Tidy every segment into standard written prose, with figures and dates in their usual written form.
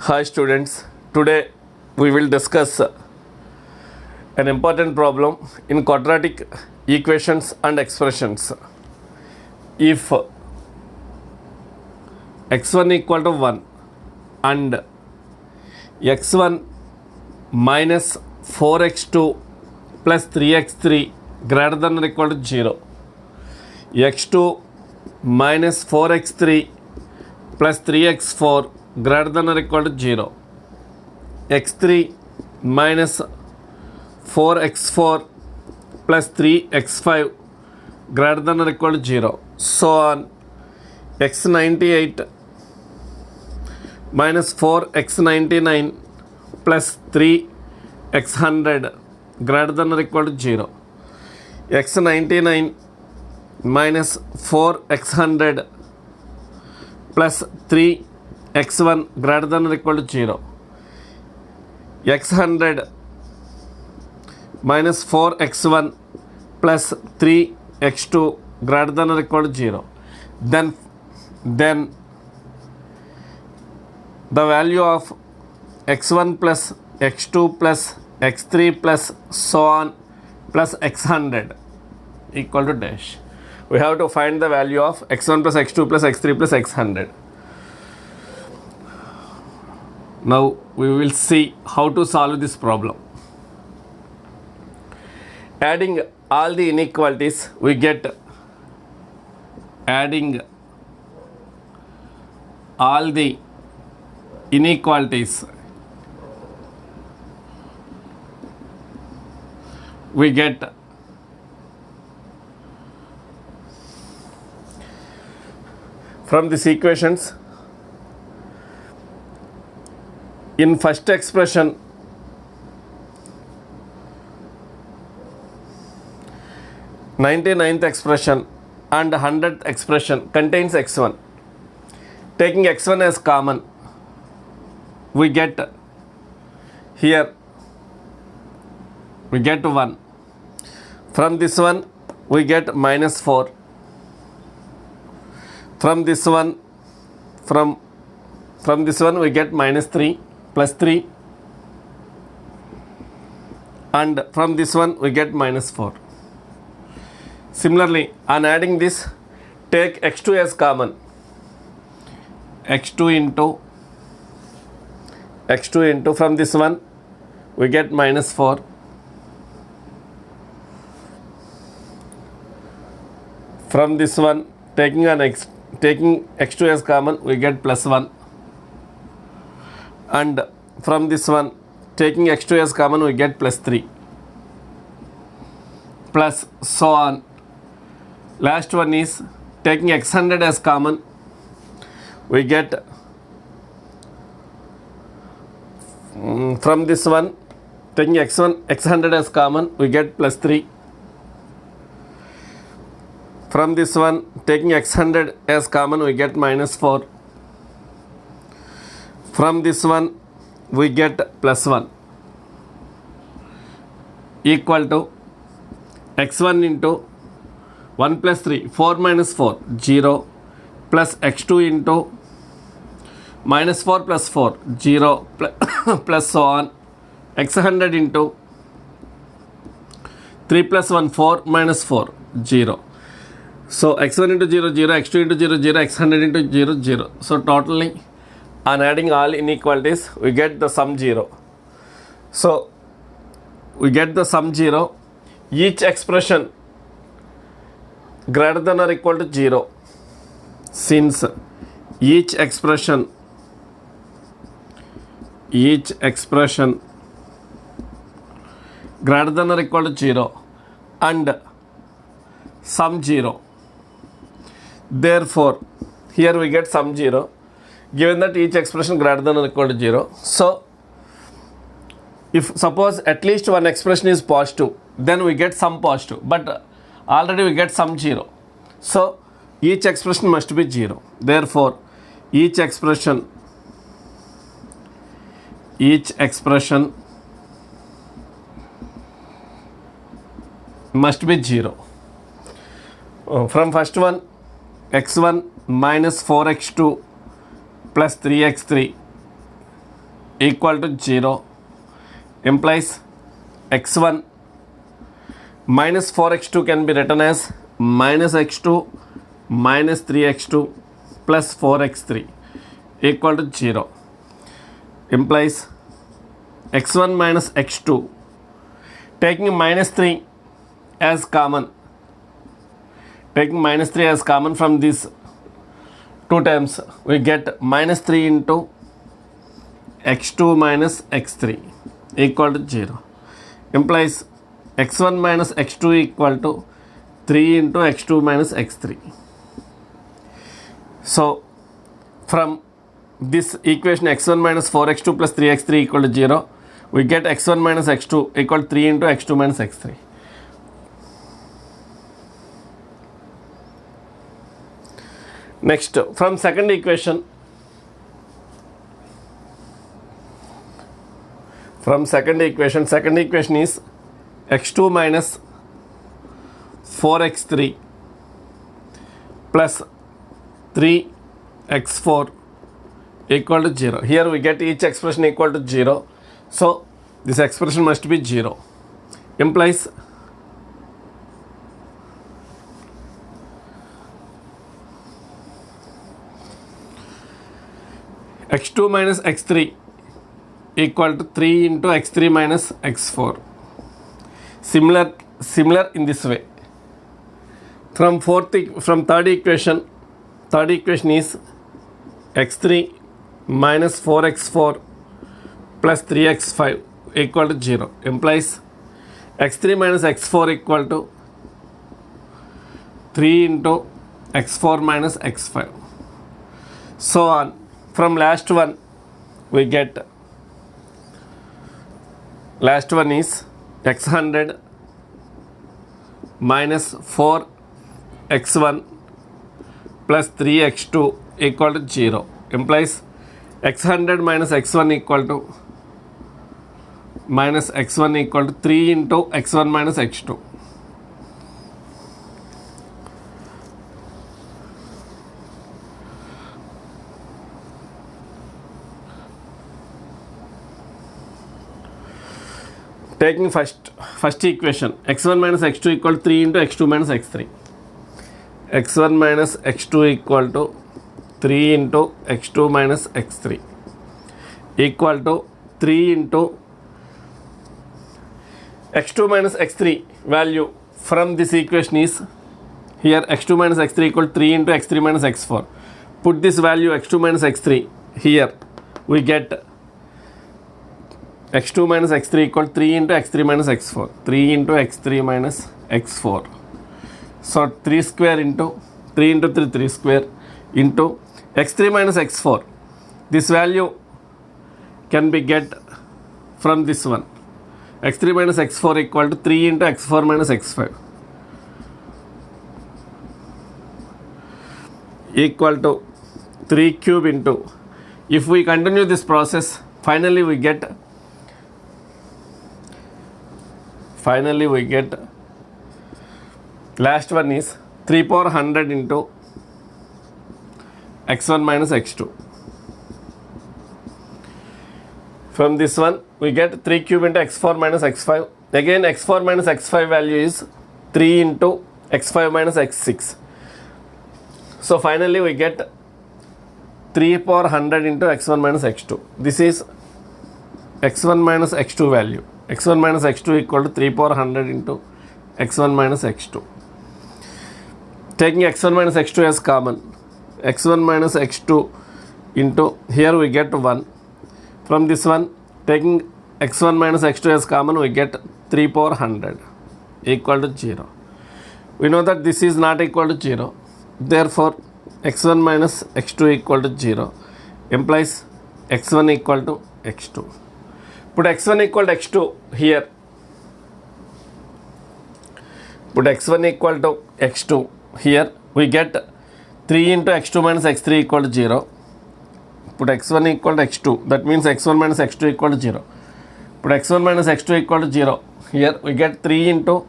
Hi students, today we will discuss an important problem in quadratic equations and expressions. If x1 equal to 1 and x1 minus 4x2 plus 3x3 greater than or equal to 0, x2 minus 4x3 plus 3x4 greater than or equal to 0, x3 minus 4x4 plus 3x5 greater than or equal to 0, so on, x98 minus 4x99 plus 3x100 greater than or equal to 0, x99 minus 4x100 plus 3x1 greater than or equal to 0, x100 minus 4x1 plus 3x2 greater than or equal to 0, then the value of x1 plus x2 plus x3 plus so on plus x100 equal to dash. We have to find the value of x1 plus x2 plus x3 plus x100. Now we will see how to solve this problem. Adding all the inequalities, we get adding all the inequalities, we get from these equations, in first expression, ninety-ninth expression and 100th expression contains x1. Taking x1 as common, we get here, we get 1. From this one, we get minus 4. From this one, from this one, we get minus 3 plus 3. And from this one, we get minus 4. Similarly, on adding this, take x2 as common. x2 into from this one, we get minus 4. From this one, taking x2 as common, we get plus 1. And from this one, taking x2 as common, we get plus 3. Plus so on. Last one is taking x100 as common, we get from this one, taking x100 as common, we get plus 3. From this one, taking x100 as common, we get minus 4. From this one, we get plus 1 equal to x1 into 1 plus 3, 4 minus 4, 0, plus x2 into minus 4 plus 4, 0, plus so on, x100 into 3 plus 1, 4 minus 4, 0. So x1 into 0, 0, x2 into 0, 0, x100 into 0, 0. So totally, on adding all inequalities, we get the sum 0. So we get the sum 0. Each expression greater than or equal to 0, since each expression greater than or equal to 0 and sum 0. Therefore, here we get sum 0, given that each expression greater than or equal to 0. So, if suppose at least one expression is positive, then we get sum positive, but already we get sum 0. So, each expression must be 0. Therefore, each expression must be 0. From first one, x1 minus 4x2 plus 3x3 equal to 0 implies x1 minus 4x2 can be written as minus x2 minus 3x2 plus 4x3 equal to 0 implies x1 minus x2, taking minus 3 as common, from these two terms, we get minus 3 into x2 minus x3 equal to 0 implies x1 minus x2 equal to 3 into x2 minus x3. So from this equation x1 minus 4x2 plus 3x3 equal to 0, we get x1 minus x2 equal to 3 into x2 minus x3. Next, from second equation is x2 minus 4x3 plus 3x4 equal to 0. Here we get each expression equal to 0. So this expression must be 0. Implies x2 minus x3 equal to 3 into x3 minus x4. Similar in this way. From third equation is x3 minus 4x4 plus 3x5 equal to 0 implies x3 minus x4 equal to 3 into x4 minus x5. So on. From last one is x100 minus 4x1 plus 3x2 equal to 0 implies x100 minus x1 equal to minus x1 equal to 3 into x1 minus x2. Taking first equation, x1 minus x2 equal to 3 into x2 minus x3. x1 minus x2 equal to 3 into x2 minus x3 equal to 3 into x2 minus x3 value from this equation is here x2 minus x3 equal to 3 into x3 minus x4. Put this value x2 minus x3 here, we get x2 minus x3 equal to 3 into x3 minus x4. 3 into x3 minus x4. So 3 square into 3 into 3 square into x3 minus x4. This value can be get from this one. x3 minus x4 equal to 3 into x4 minus x5 equal to 3 cube into, if we continue this process, finally we get last one is 3 power 100 into x1 minus x2. From this one we get 3 cube into x4 minus x5. Again x4 minus x5 value is 3 into x5 minus x6. So finally we get 3 power 100 into x1 minus x2. This is x1 minus x2 value. x1 minus x2 equal to 3 power 100 into x1 minus x2. Taking x1 minus x2 as common, x1 minus x2 into, here we get 1. From this one, taking x1 minus x2 as common, we get 3 power 100 equal to 0. We know that this is not equal to 0. Therefore, x1 minus x2 equal to 0 implies x1 equal to x2. Put x1 equal to x2 here. Put x1 equal to x2 here. We get 3 into x2 minus x3 equal to 0. Put x1 equal to x2. That means x1 minus x2 equal to 0. Put x1 minus x2 equal to 0. Here we get 3 into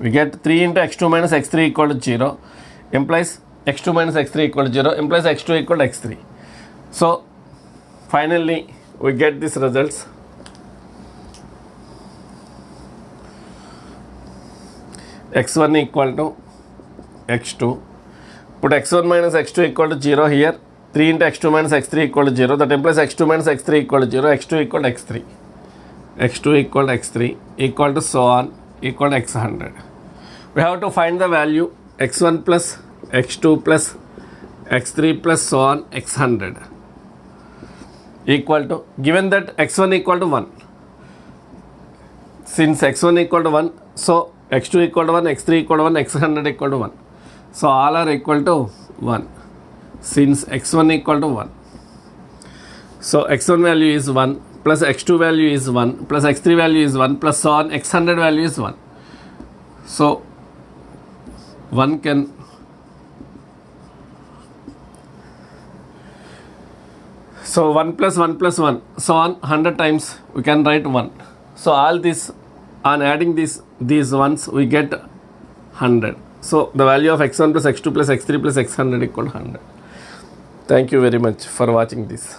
x2 minus x3 equal to 0 implies x2 minus x3 equal to 0 implies x2 equal to x3. So finally we get these results. x1 equal to x2. Put x1 minus x2 equal to 0 here. 3 into x2 minus x3 equal to 0. That implies x2 minus x3 equal to 0. x2 equal to x3. x2 equal to x3 equal to so on equal to x100. We have to find the value x1 plus x2 plus x3 plus so on x100 equal to, given that x1 equal to 1. Since x1 equal to 1, so x2 equal to 1, x3 equal to 1, x100 equal to 1. So all are equal to 1. Since x1 equal to 1. So x1 value is 1 plus x2 value is 1 plus x3 value is 1 plus so on x100 value is 1. So 1 can so 1 plus 1 plus 1 so on 100 times we can write 1. So all this, on adding these ones we get 100. So the value of x1 plus x2 plus x3 plus x100 equal to 100. Thank you very much for watching this.